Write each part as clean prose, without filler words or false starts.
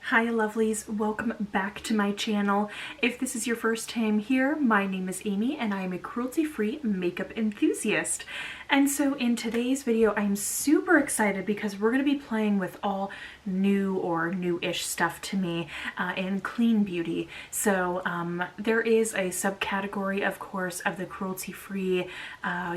Hi lovelies, welcome back to my channel. If this is your first time here, my name is Amy and I am a cruelty-free makeup enthusiast. And so in today's video, I'm super excited because we're going to be playing with all new or new-ish stuff to me in clean beauty. So there is a subcategory, of course, of the cruelty-free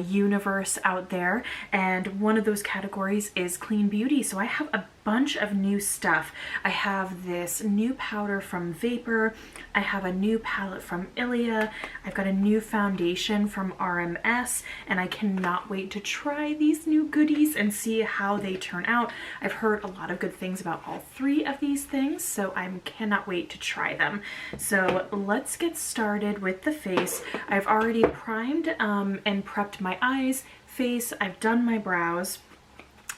universe out there. And one of those categories is clean beauty. So I have a bunch of new stuff. I have this new powder from Vapour. I have a new palette from Ilia. I've got a new foundation from RMS, and I cannot wait to try these new goodies and see how they turn out. I've heard a lot of good things about all three of these things, so I cannot wait to try them. So let's get started with the face. I've already primed and prepped my eyes, face. I've done my brows.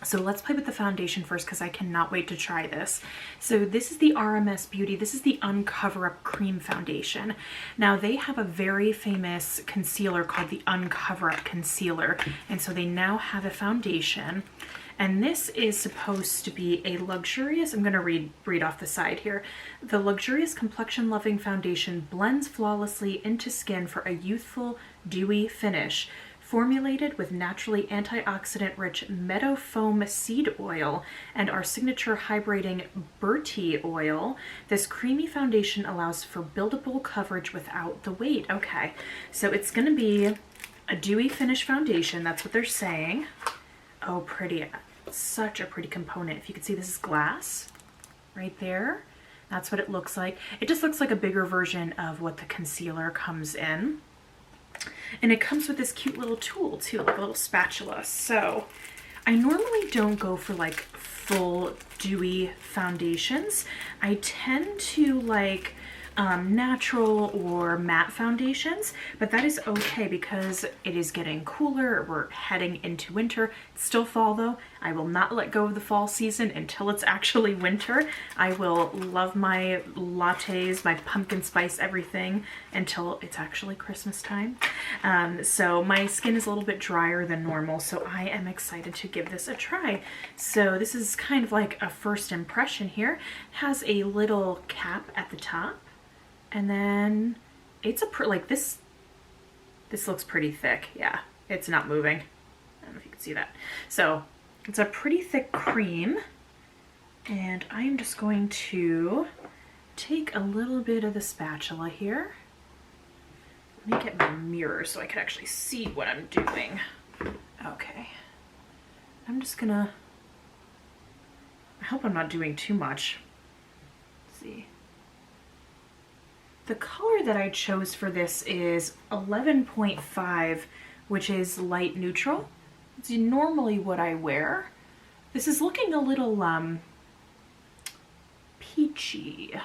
So let's play with the foundation first because I cannot wait to try this. So this is the RMS Beauty. This is the Uncover Up Cream Foundation. Now they have a very famous concealer called the Uncover Up Concealer. And so they now have a foundation. And this is supposed to be a luxurious, I'm going to read off the side here. The luxurious complexion loving foundation blends flawlessly into skin for a youthful, dewy finish. Formulated with naturally antioxidant-rich meadow foam seed oil and our signature hydrating Bertie oil, this creamy foundation allows for buildable coverage without the weight. Okay, so it's going to be a dewy finish foundation. That's what they're saying. Oh, pretty. Such a pretty component. If you can see, this is glass right there. That's what it looks like. It just looks like a bigger version of what the concealer comes in. And it comes with this cute little tool too, like a little spatula. So I normally don't go for like full dewy foundations. I tend to like natural or matte foundations, but that is okay because it is getting cooler. We're heading into winter. It's still fall though. I will not let go of the fall season until it's actually winter. I will love my lattes, my pumpkin spice everything until it's actually Christmas time. So my skin is a little bit drier than normal, so I am excited to give this a try. So this is kind of like a first impression here. It has a little cap at the top. And then it's like this looks pretty thick. Yeah, it's not moving. I don't know if you can see that. So it's a pretty thick cream. And I am just going to take a little bit of the spatula here. Let me get my mirror so I can actually see what I'm doing. Okay. I'm just gonna, I hope I'm not doing too much. Let's see. The color that I chose for this is 11.5, which is light neutral. It's normally what I wear. This is looking a little peachy,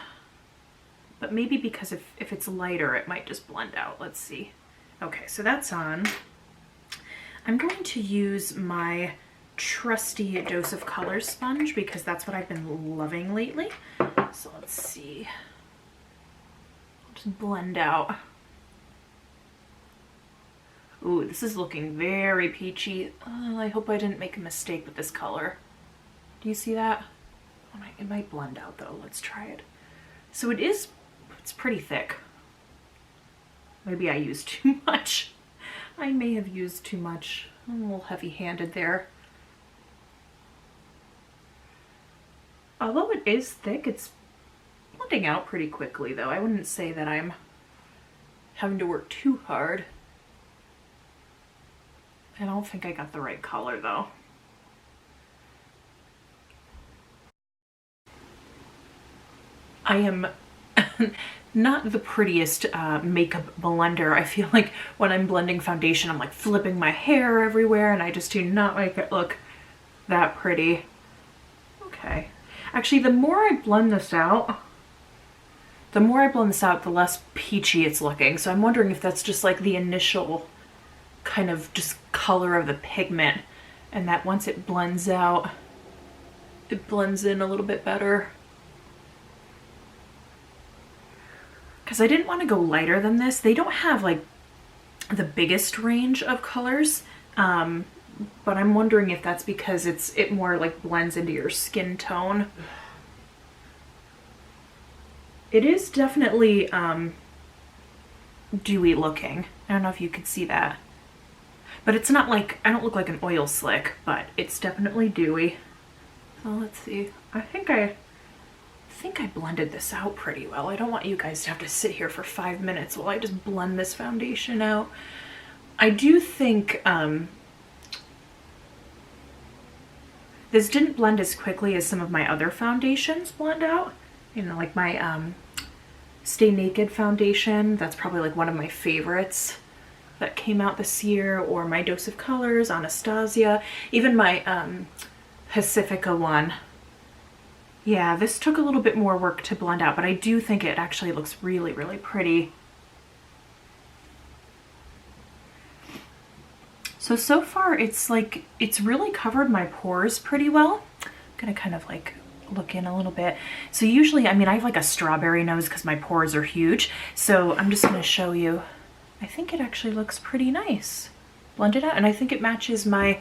but maybe because if it's lighter, it might just blend out. Let's see. Okay, so that's on. I'm going to use my trusty Dose of Color sponge because that's what I've been loving lately. So let's see. Just blend out. Ooh, this is looking very peachy. I hope I didn't make a mistake with this color. Do you see that? Oh, it might blend out though. Let's try it. So it's pretty thick. Maybe I used too much. I may have used too much. I'm a little heavy-handed there. Although it is thick, it's blending out pretty quickly though. I wouldn't say that I'm having to work too hard. I don't think I got the right color though. I am not the prettiest makeup blender. I feel like when I'm blending foundation, I'm like flipping my hair everywhere and I just do not make it look that pretty. Okay. Actually, the more I blend this out, the less peachy it's looking. So I'm wondering if that's just like the initial kind of just color of the pigment, and that once it blends out, it blends in a little bit better. Because I didn't want to go lighter than this. They don't have like the biggest range of colors, but I'm wondering if that's because it more like blends into your skin tone. It is definitely dewy looking. I don't know if you could see that. But it's not like, I don't look like an oil slick, but it's definitely dewy. So let's see. I think I blended this out pretty well. I don't want you guys to have to sit here for 5 minutes while I just blend this foundation out. I do think this didn't blend as quickly as some of my other foundations blend out. You know, like my Stay Naked foundation. That's probably like one of my favorites that came out this year, or my Dose of Colors, Anastasia, even my Pacifica one. Yeah, this took a little bit more work to blend out, but I do think it actually looks really, really pretty. So far it's like, it's really covered my pores pretty well. I'm gonna kind of like look in a little bit. So usually, I mean, I have like a strawberry nose because my pores are huge. So I'm just gonna show you. I think it actually looks pretty nice. Blended out, and I think it matches my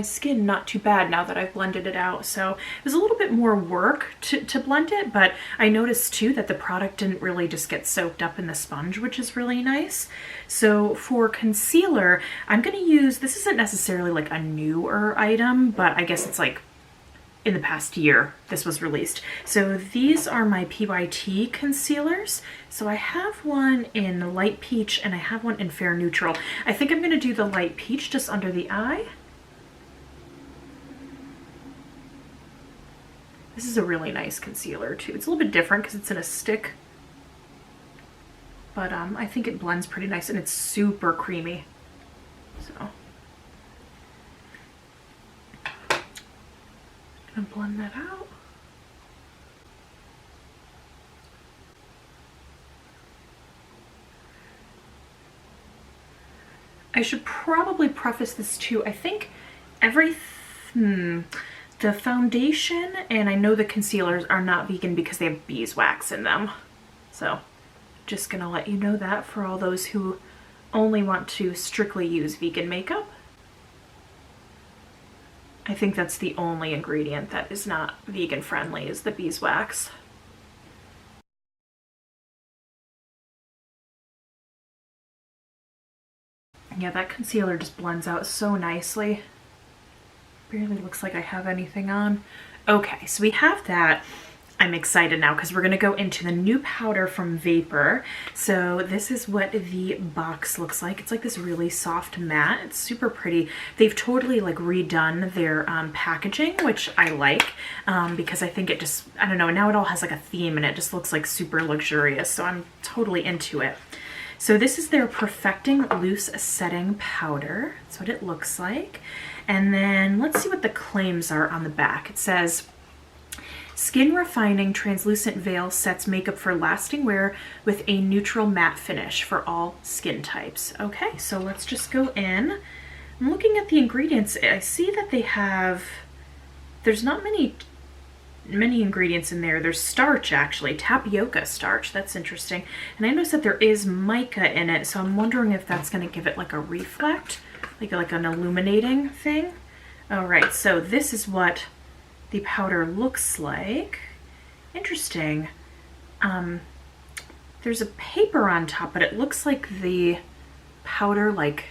skin not too bad now that I've blended it out. So it was a little bit more work to blend it, but I noticed too that the product didn't really just get soaked up in the sponge, which is really nice. So for concealer, I'm gonna use, this isn't necessarily like a newer item, but I guess it's like in the past year this was released. So these are my PYT concealers. So I have one in light peach and I have one in fair neutral. I think I'm gonna do the light peach just under the eye. This is a really nice concealer too. It's a little bit different because it's in a stick, but I think it blends pretty nice and it's super creamy. So I'm gonna blend that out. I should probably preface this too. I think the foundation and I know the concealers are not vegan because they have beeswax in them. So just gonna let you know that for all those who only want to strictly use vegan makeup. I think that's the only ingredient that is not vegan friendly, is the beeswax. Yeah, that concealer just blends out so nicely. Barely looks like I have anything on. Okay, so we have that. I'm excited now because we're gonna go into the new powder from Vapour. So this is what the box looks like. It's like this really soft matte. It's super pretty. They've totally like redone their packaging, which I like because I think it just, I don't know, now it all has like a theme and it just looks like super luxurious. So I'm totally into it. So this is their Perfecting Loose Setting Powder. That's what it looks like. And then let's see what the claims are on the back. It says, skin refining translucent veil sets makeup for lasting wear with a neutral matte finish for all skin types. Okay, so let's just go in. I'm looking at the ingredients. I see that they have, there's not many ingredients in there. There's starch, actually, tapioca starch. That's interesting. And I noticed that there is mica in it, so I'm wondering if that's going to give it like a reflect, like an illuminating thing. All right, so this is what the powder looks like. Interesting. There's a paper on top, but it looks like the powder, like,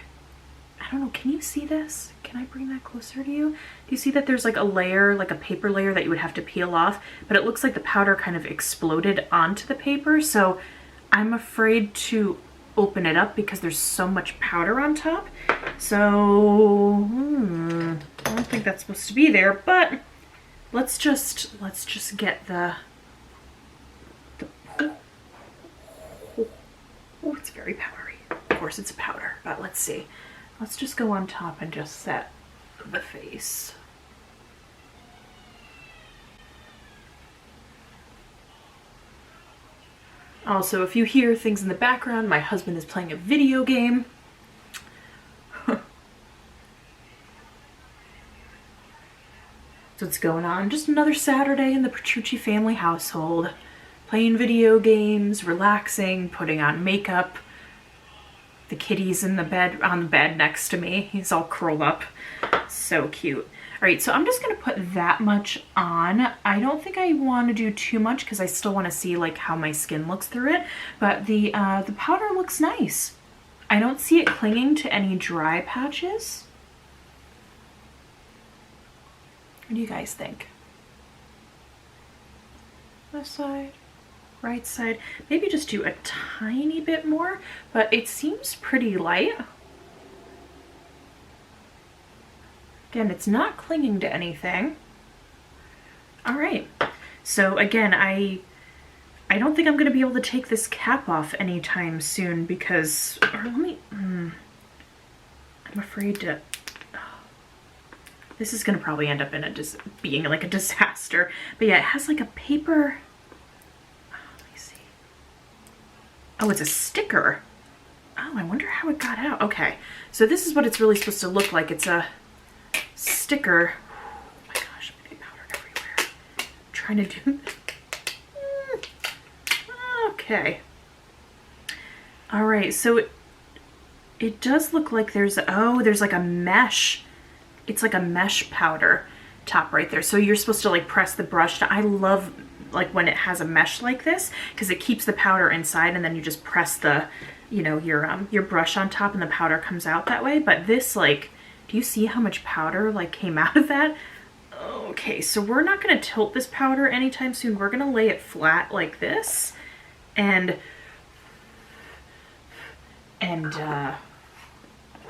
I don't know, can you see this? Can I bring that closer to you? Do you see that there's like a layer, like a paper layer that you would have to peel off, but it looks like the powder kind of exploded onto the paper. So I'm afraid to open it up because there's so much powder on top. So I don't think that's supposed to be there, but let's just get the oh, it's very powdery. Of course it's a powder, but let's see. Let's just go on top and just set the face. Also, if you hear things in the background, my husband is playing a video game. That's what's going on. Just another Saturday in the Petrucci family household. Playing video games, relaxing, putting on makeup. The kitty's in the bed, on the bed next to me. He's all curled up. So cute. right, so I'm just gonna put that much on. I don't think I want to do too much because I still want to see like how my skin looks through it, but the powder looks nice. I don't see it clinging to any dry patches. What do you guys think? Left side, right side. Maybe just do a tiny bit more, but it seems pretty light. Again, it's not clinging to anything. All right, so again, I don't think I'm gonna be able to take this cap off anytime soon because, or let me, I'm afraid to, this is gonna probably end up in being like a disaster. But yeah, it has like a paper, let me see. Oh, it's a sticker. Oh, I wonder how it got out. Okay, so this is what it's really supposed to look like. It's a sticker. Oh my gosh, I'm gonna get powder everywhere. I'm trying to do. Okay. All right, so it does look like there's like a mesh. It's like a mesh powder top right there. So you're supposed to like press the brush down. I love like when it has a mesh like this because it keeps the powder inside and then you just press the, you know, your brush on top and the powder comes out that way. But this, like, do you see how much powder like came out of that? Okay, so we're not gonna tilt this powder anytime soon. We're gonna lay it flat like this, and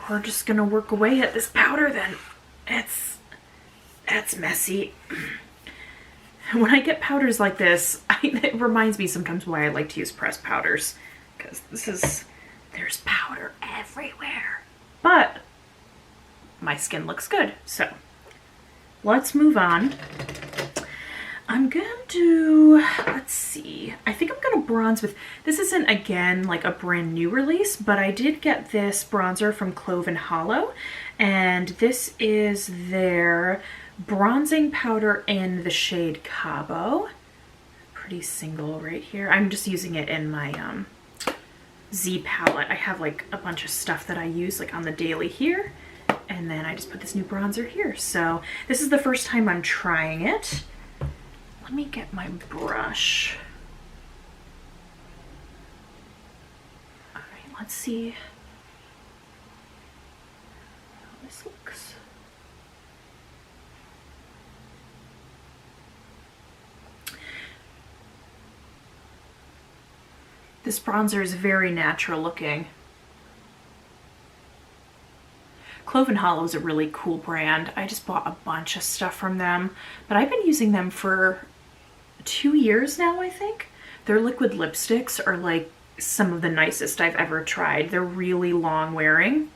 we're just gonna work away at this powder then. That's messy. When I get powders like this, it reminds me sometimes why I like to use pressed powders, because there's powder everywhere. But my skin looks good, so let's move on. I'm gonna do, let's see, I think I'm gonna bronze with, this isn't again like a brand new release, but I did get this bronzer from Clove and Hallow, and this is their bronzing powder in the shade Cabo. Pretty single right here. I'm just using it in my Z palette. I have like a bunch of stuff that I use like on the daily here. And then I just put this new bronzer here. So this is the first time I'm trying it. Let me get my brush. All right, let's see how this looks. This bronzer is very natural looking. Clove and Hallow is a really cool brand. I just bought a bunch of stuff from them, but I've been using them for 2 years now, I think. Their liquid lipsticks are like some of the nicest I've ever tried. They're really long wearing.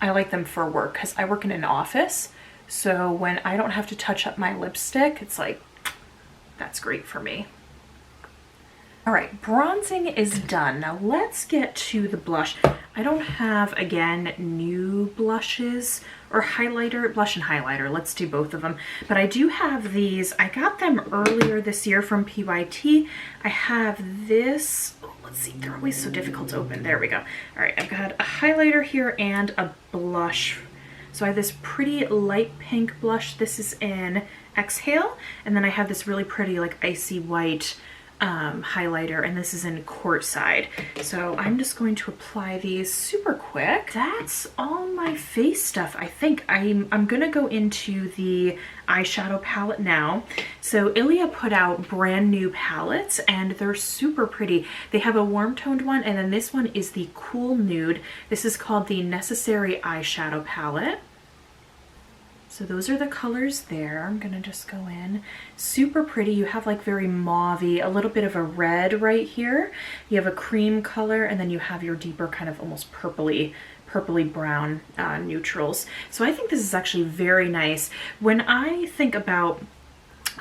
I like them for work because I work in an office. So when I don't have to touch up my lipstick, it's like, that's great for me. All right, bronzing is done. Now let's get to the blush. I don't have, again, new blushes or highlighter, blush and highlighter. Let's do both of them. But I do have these. I got them earlier this year from PYT. I have this, oh, let's see, they're always so difficult to open. There we go. All right, I've got a highlighter here and a blush. So I have this pretty light pink blush. This is in Exhale. And then I have this really pretty like icy white highlighter, and this is in Courtside. So I'm just going to apply these super quick. That's all my face stuff. I think I'm gonna go into the eyeshadow palette now. So Ilia put out brand new palettes and they're super pretty. They have a warm toned one, and then this one is the Cool Nude. This is called the Necessary Eyeshadow Palette. So those are the colors there. I'm gonna just go in. Super pretty. You have like very mauve-y, a little bit of a red right here. You have a cream color, and then you have your deeper kind of almost purpley brown neutrals. So I think this is actually very nice. When I think about,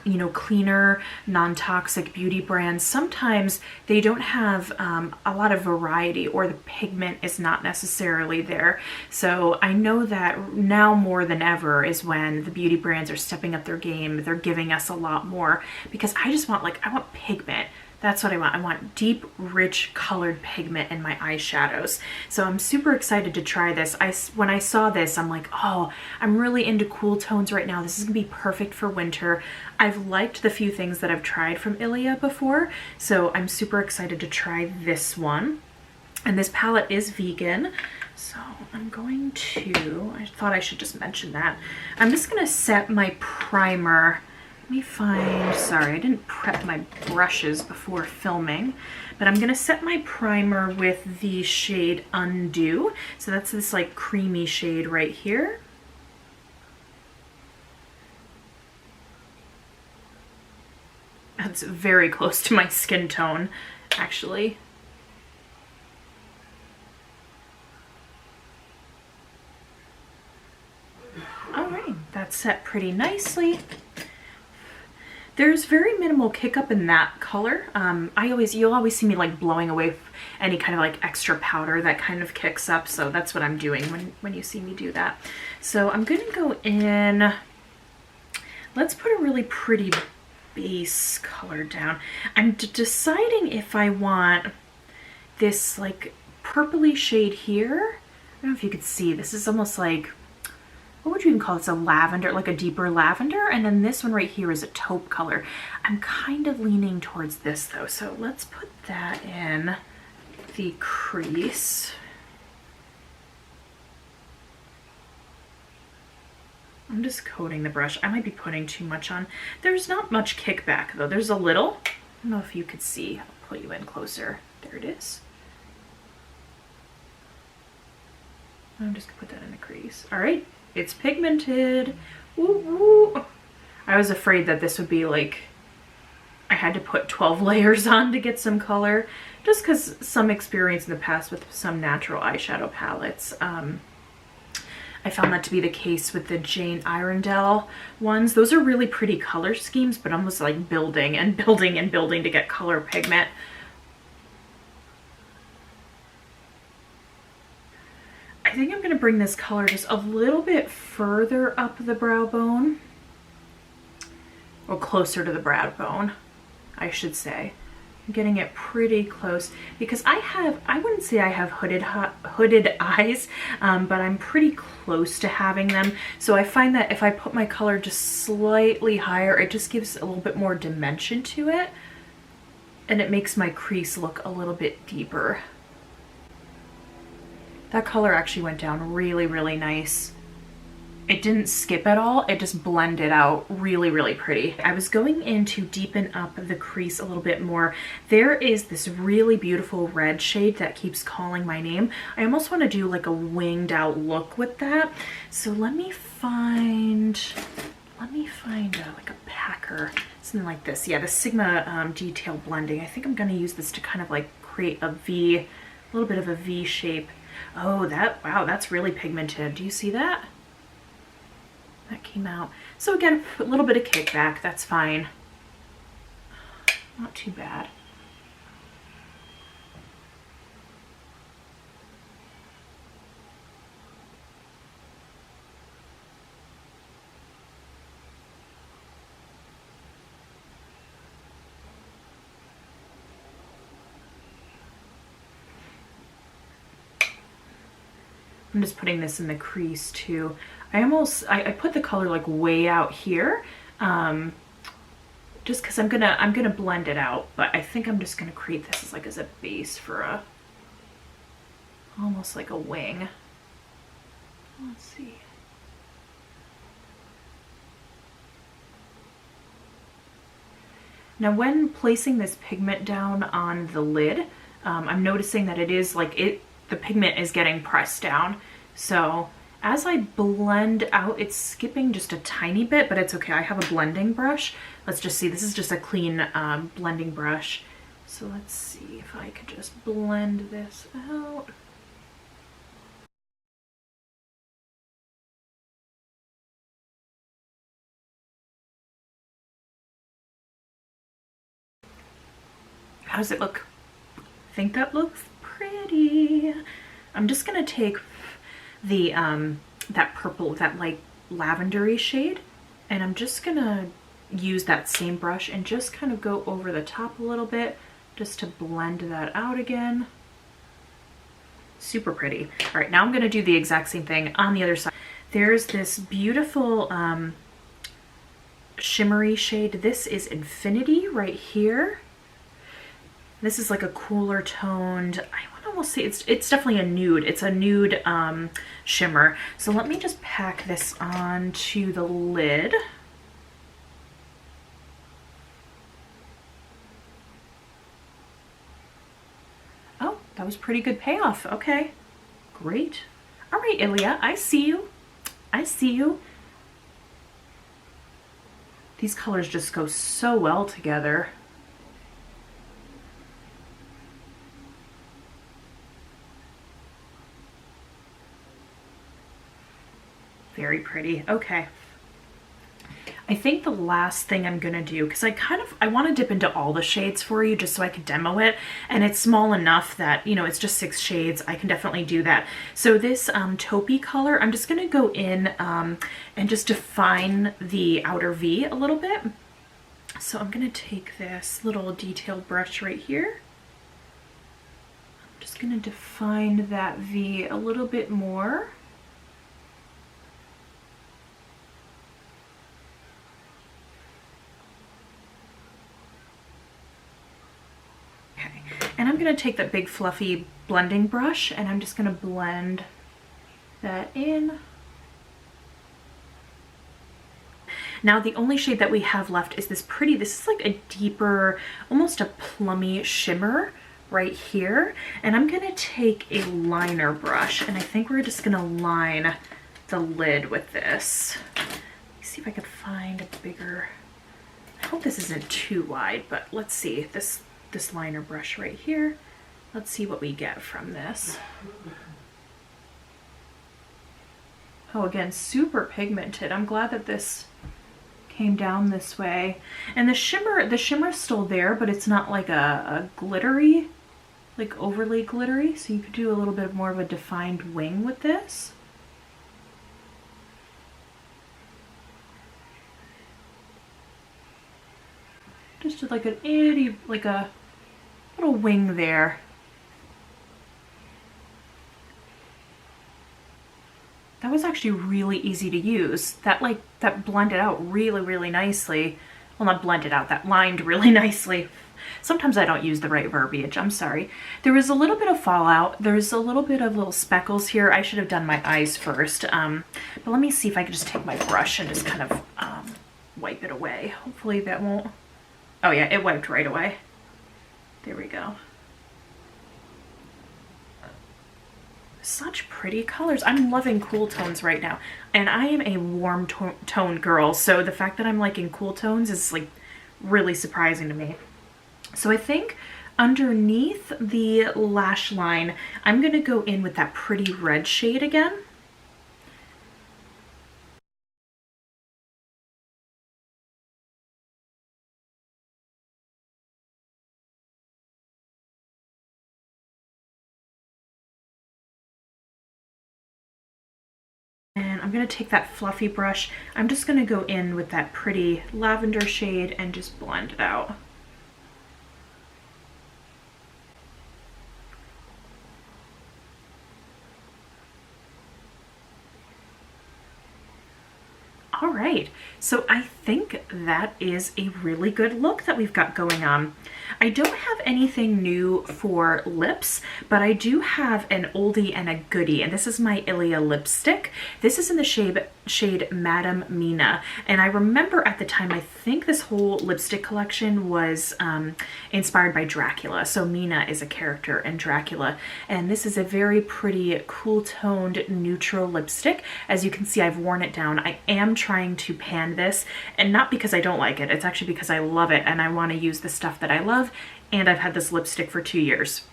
you know, cleaner, non-toxic beauty brands, sometimes they don't have a lot of variety, or the pigment is not necessarily there. So I know that now more than ever is when the beauty brands are stepping up their game. They're giving us a lot more, because I just want, like, I want pigment. That's what I want. I want deep, rich, colored pigment in my eyeshadows. So I'm super excited to try this. When I saw this, I'm like, oh, I'm really into cool tones right now. This is gonna be perfect for winter. I've liked the few things that I've tried from Ilia before, so I'm super excited to try this one. And this palette is vegan, so I'm going to, I thought I should just mention that. I'm just gonna set my primer. Let me find, sorry, I didn't prep my brushes before filming, but I'm gonna set my primer with the shade Undo. So that's this like creamy shade right here. That's very close to my skin tone, actually. All right, that's set pretty nicely. There's very minimal kick up in that color. You'll always see me like blowing away any kind of like extra powder that kind of kicks up. So that's what I'm doing when you see me do that. So I'm gonna go in, let's put a really pretty base color down. I'm deciding if I want this like purpley shade here. I don't know if you could see, this is almost like, what would you even call this, a lavender, like a deeper lavender, and then this one right here is a taupe color. I'm kind of leaning towards this though, so let's put that in the crease. I'm just coating the brush. I might be putting too much on. There's not much kickback though. There's a little. I don't know if you could see. I'll pull you in closer. There it is. I'm just gonna put that in the crease. All right. It's pigmented. Woo woo. I was afraid that this would be like, I had to put 12 layers on to get some color, just because some experience in the past with some natural eyeshadow palettes. I found that to be the case with the Jane Irondale ones. Those are really pretty color schemes, but almost like building and building and building to get color pigment. I think I'm going to bring this color just a little bit further up the brow bone, or closer to the brow bone, I should say. I'm getting it pretty close because I wouldn't say I have hooded eyes, but I'm pretty close to having them. So I find that if I put my color just slightly higher, it just gives a little bit more dimension to it, and it makes my crease look a little bit deeper. That color actually went down really, really nice. It didn't skip at all. It just blended out really, really pretty. I was going in to deepen up the crease a little bit more. There is this really beautiful red shade that keeps calling my name. I almost want to do like a winged out look with that. So let me find like a packer, something like this. Yeah, the Sigma detail blending. I think I'm going to use this to kind of like create a V, a little bit of a V shape. Oh, wow, that's really pigmented. Do you see that? That came out. So again, a little bit of kickback, that's fine. Not too bad. I'm just putting this in the crease too. I put the color like way out here, just because I'm gonna blend it out, but I think I'm just gonna create this as a base for almost like a wing. Let's see. Now when placing this pigment down on the lid, I'm noticing that it is the pigment is getting pressed down. So as I blend out, it's skipping just a tiny bit, but it's okay. I have a blending brush. Let's just see, this is just a clean blending brush. So let's see if I could just blend this out. How does it look? I think that looks pretty. I'm just gonna take the that purple, that like lavendery shade, and I'm just gonna use that same brush and just kind of go over the top a little bit just to blend that out again. Super pretty. All right, now I'm gonna do the exact same thing on the other side. There's this beautiful shimmery shade. This is Infinity right here. This is like a cooler toned, I would almost say it's definitely a nude. It's a nude shimmer. So let me just pack this onto the lid. Oh, that was pretty good payoff. Okay, great. All right, Ilia, I see you. I see you. These colors just go so well together. Very pretty. Okay. I think the last thing I'm gonna do, because I want to dip into all the shades for you just so I can demo it, and it's small enough that, you know, it's just 6 shades. I can definitely do that. So this taupey color, I'm just gonna go in and just define the outer V a little bit. So I'm gonna take this little detailed brush right here. I'm just gonna define that V a little bit more. And I'm going to take that big fluffy blending brush and I'm just going to blend that in. Now the only shade that we have left is this pretty, this is like a deeper, almost a plummy shimmer right here. And I'm going to take a liner brush and I think we're just going to line the lid with this. Let me see if I can find a bigger, I hope this isn't too wide, but let's see, this liner brush right here. Let's see what we get from this. Oh, again, super pigmented. I'm glad that this came down this way. And the shimmer's still there, but it's not like a glittery, like overly glittery. So you could do a little bit more of a defined wing with this. Just like an itty, like a little wing there. That was actually really easy to use. That blended out really, really nicely. Well, not blended out, that lined really nicely. Sometimes I don't use the right verbiage, I'm sorry. There was a little bit of fallout. There's a little bit of little speckles here. I should have done my eyes first. But let me see if I can just take my brush and just kind of wipe it away. Hopefully that won't, oh yeah, it wiped right away. There we go. Such pretty colors. I'm loving cool tones right now. And I am a warm tone girl, so the fact that I'm liking cool tones is like really surprising to me. So I think underneath the lash line, I'm gonna go in with that pretty red shade again. And I'm going to take that fluffy brush. I'm just going to go in with that pretty lavender shade and just blend it out. All right, so I think that is a really good look that we've got going on. I don't have anything new for lips, but I do have an oldie and a goodie, and this is my Ilia lipstick. This is in the shade Madame Mina, and I remember at the time, I think this whole lipstick collection was inspired by Dracula. So Mina is a character in Dracula, and this is a very pretty cool-toned neutral lipstick. As you can see, I've worn it down. I am trying to pan this, and not because I don't like it, it's actually because I love it and I want to use the stuff that I love, and I've had this lipstick for 2 years,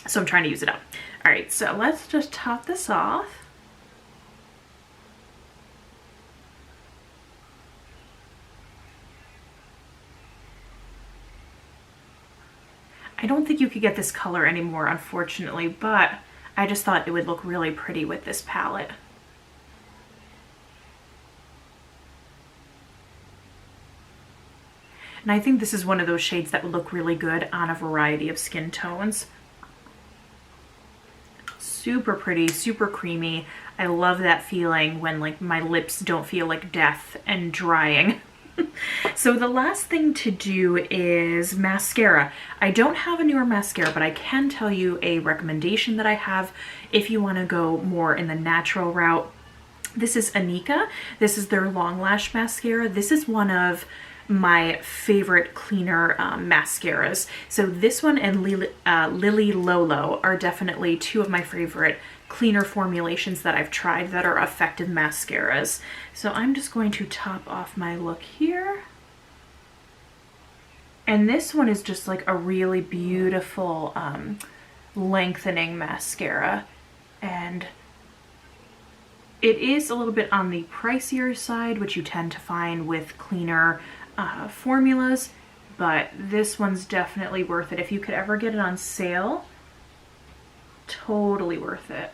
so I'm trying to use it up. All right, so let's just top this off. I don't think you could get this color anymore, unfortunately, but I just thought it would look really pretty with this palette. And I think this is one of those shades that would look really good on a variety of skin tones. Super pretty, super creamy. I love that feeling when like my lips don't feel like death and drying. So the last thing to do is mascara. I don't have a newer mascara, but I can tell you a recommendation that I have if you want to go more in the natural route. This is Inika. This is their long lash mascara. This is one of my favorite cleaner mascaras. So this one and Lily Lolo are definitely two of my favorite cleaner formulations that I've tried that are effective mascaras. So I'm just going to top off my look here. And this one is just like a really beautiful lengthening mascara. And it is a little bit on the pricier side, which you tend to find with cleaner formulas, but this one's definitely worth it. If you could ever get it on sale, totally worth it.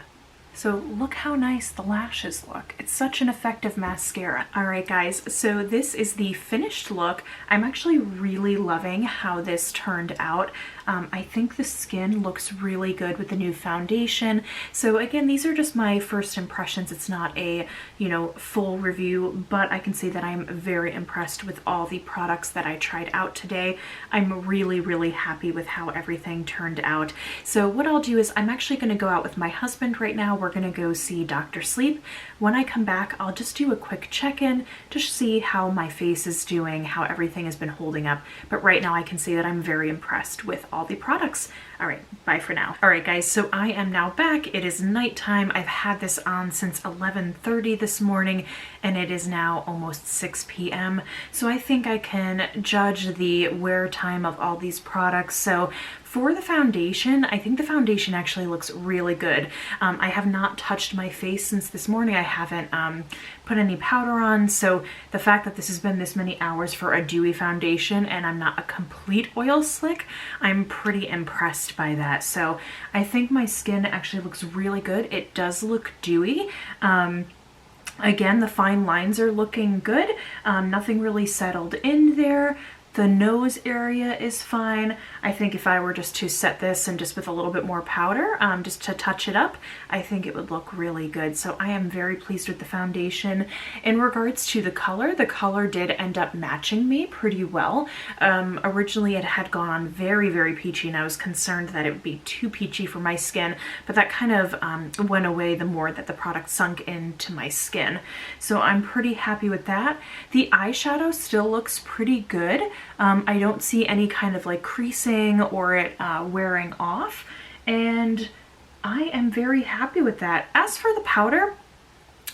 So look how nice the lashes look. It's such an effective mascara. All right, guys, so this is the finished look. I'm actually really loving how this turned out. I think the skin looks really good with the new foundation. So again, these are just my first impressions. It's not a, you know, full review, but I can say that I'm very impressed with all the products that I tried out today. I'm really, really happy with how everything turned out. So what I'll do is I'm actually gonna go out with my husband right now. We're gonna go see Dr. Sleep. When I come back, I'll just do a quick check-in, just see how my face is doing, how everything has been holding up. But right now I can say that I'm very impressed with all the products. All right, bye for now. All right, guys, so I am now back. It is nighttime. I've had this on since 11:30 this morning, and it is now almost 6 p.m. So I think I can judge the wear time of all these products. So for the foundation, I think the foundation actually looks really good. I have not touched my face since this morning. I haven't put any powder on, so the fact that this has been this many hours for a dewy foundation and I'm not a complete oil slick, I'm pretty impressed by that. So I think my skin actually looks really good. It does look dewy. Again, the fine lines are looking good. Nothing really settled in there. The nose area is fine. I think if I were just to set this and just with a little bit more powder, just to touch it up, I think it would look really good. So I am very pleased with the foundation. In regards to the color did end up matching me pretty well. Originally it had gone very, very peachy, and I was concerned that it would be too peachy for my skin, but that kind of went away the more that the product sunk into my skin. So I'm pretty happy with that. The eyeshadow still looks pretty good. I don't see any kind of like creasing or it wearing off, and I am very happy with that. As for the powder,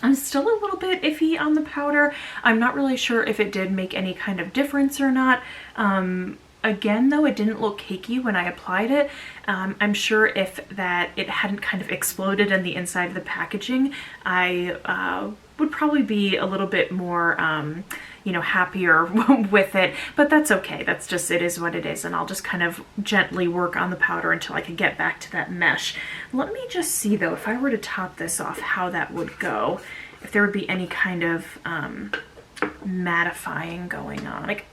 I'm still a little bit iffy on the powder. I'm not really sure if it did make any kind of difference or not. Again, though, it didn't look cakey when I applied it. I'm sure if that it hadn't kind of exploded in the inside of the packaging, I would probably be a little bit more you know, happier with it, but that's okay. That's just, it is what it is, and I'll just kind of gently work on the powder until I can get back to that mesh. Let me just see though, if I were to top this off, how that would go, if there would be any kind of mattifying going on. Like,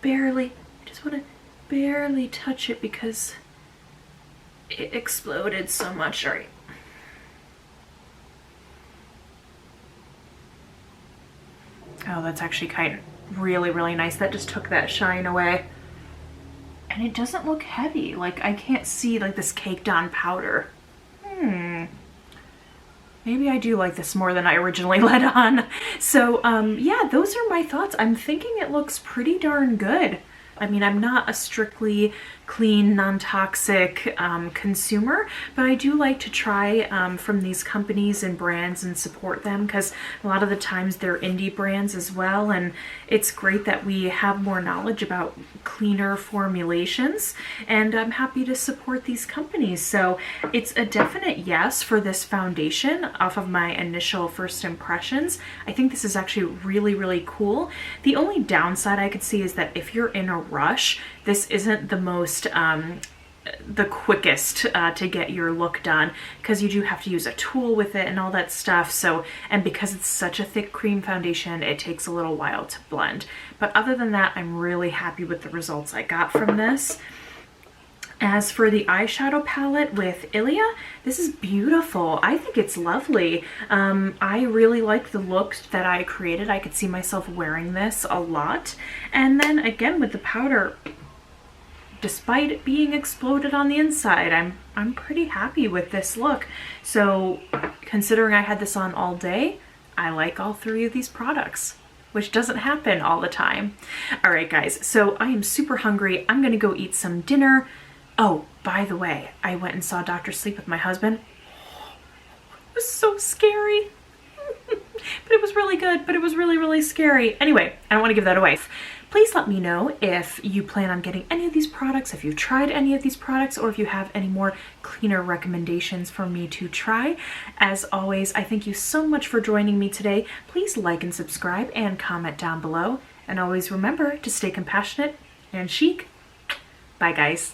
barely, I just want to barely touch it because it exploded so much. All right. Oh, that's actually kind of really, really nice. That just took that shine away. And it doesn't look heavy. Like, I can't see like this caked on powder. Maybe I do like this more than I originally let on. So, yeah, those are my thoughts. I'm thinking it looks pretty darn good. I mean, I'm not a strictly clean, non-toxic consumer, but I do like to try from these companies and brands and support them, because a lot of the times they're indie brands as well, and it's great that we have more knowledge about cleaner formulations, and I'm happy to support these companies. So it's a definite yes for this foundation off of my initial first impressions. I think this is actually really, really cool. The only downside I could see is that if you're in a rush, this isn't the most the quickest to get your look done, because you do have to use a tool with it and all that stuff. So, and because it's such a thick cream foundation, it takes a little while to blend. But other than that, I'm really happy with the results I got from this. As for the eyeshadow palette with Ilia, this is beautiful. I think it's lovely. I really like the look that I created. I could see myself wearing this a lot. And then again with the powder, despite it being exploded on the inside, I'm pretty happy with this look. So considering I had this on all day, I like all three of these products, which doesn't happen all the time. All right, guys, so I am super hungry. I'm gonna go eat some dinner. Oh, by the way, I went and saw Dr. Sleep with my husband. It was so scary. But it was really good, but it was really, really scary. Anyway, I don't want to give that away. Please let me know if you plan on getting any of these products, if you've tried any of these products, or if you have any more cleaner recommendations for me to try. As always, I thank you so much for joining me today. Please like and subscribe and comment down below. And always remember to stay compassionate and chic. Bye, guys.